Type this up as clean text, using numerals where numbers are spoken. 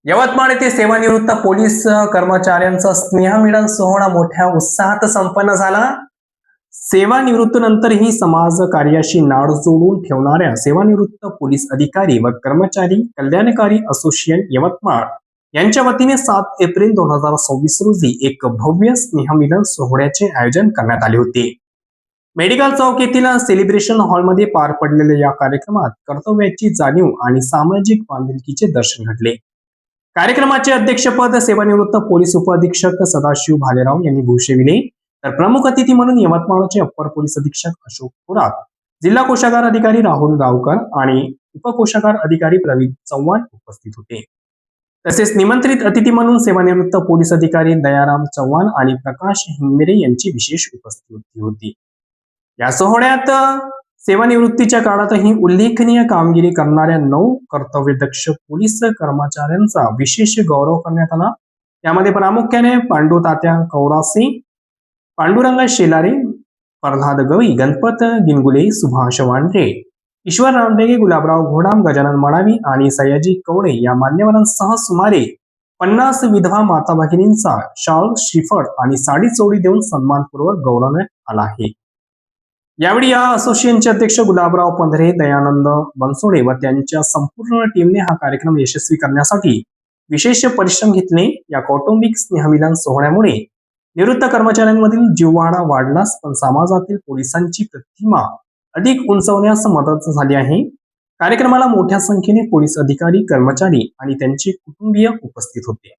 यवतमाळ येथे सेवानिवृत्त पोलीस कर्मचाऱ्यांचा स्नेहमिलन सोहळा मोठ्या उत्साहात संपन्न झाला. सेवानिवृत्तीनंतरही समाज कार्याशी नाळ जोडून ठेवणाऱ्या सेवानिवृत्त पोलीस अधिकारी व कर्मचारी कल्याणकारी असोसिएशन यवतमाळ यांच्या वतीने 7 एप्रिल 2026 रोजी एक भव्य स्नेहमिलन सोहळ्याचे आयोजन करण्यात आले होते. मेडिकल चौक येथील सेलिब्रेशन हॉलमध्ये पार पडलेल्या या कार्यक्रमात कर्तव्याची जाणीव आणि सामाजिक बांधिलकीचे दर्शन घडले. कार्यक्रमाचे अध्यक्षपद सेवानिवृत्त पोलीस उपअधीक्षक सदाशिव भालेराव यांनी भूषविले, तर प्रमुख अतिथी म्हणून यवतमाळचे अप्पर पोलीस अधीक्षक अशोक थोरात, जिल्हा कोषागार अधिकारी राहुल रावकर आणि उपकोषागार अधिकारी प्रवीण चव्हाण उपस्थित होते. तसेच निमंत्रित अतिथी म्हणून सेवानिवृत्त पोलीस अधिकारी दयाराम चव्हाण आणि प्रकाश हिंगमिरे यांची विशेष उपस्थिती होती. या सोहळ्यात सेवानिवृत्तीच्या काळातही उल्लेखनीय कामगिरी करणाऱ्या 9 कर्तव्यदक्ष पोलीस कर्मचाऱ्यांचा विशेष गौरव करण्यात आला. यामध्ये प्रामुख्याने पांडू तात्या कौरासी, पांडुरंग शेलारे, प्रल्हाद गवई, गणपत गिनगुले, सुभाष वांढरे, ईश्वर रामटेके, गुलाबराव घोडाम, गजानन मडावी आणि सयाजी कवडे या मान्यवरांसह सुमारे 50 विधवा माता भगिनींचा शाल, श्रीफळ आणि साडी चोळी देऊन सन्मानपूर्वक गौरवण्यात आला आहे. यावेळी या असोसिएशनचे अध्यक्ष गुलाबराव पंधरे, दयानंद बनसोडे व त्यांच्या संपूर्ण टीमने हा कार्यक्रम यशस्वी करण्यासाठी विशेष परिश्रम घेतले. या कौटुंबिक स्नेहमिलन सोहळ्यामुळे निवृत्त कर्मचाऱ्यांमधील जिव्हाळा वाढलाच, पण समाजातील पोलिसांची प्रतिमा अधिक उंचवण्यास मदत झाली आहे. कार्यक्रमाला मोठ्या संख्येने पोलीस अधिकारी, कर्मचारी आणि त्यांचे कुटुंबीय उपस्थित होते.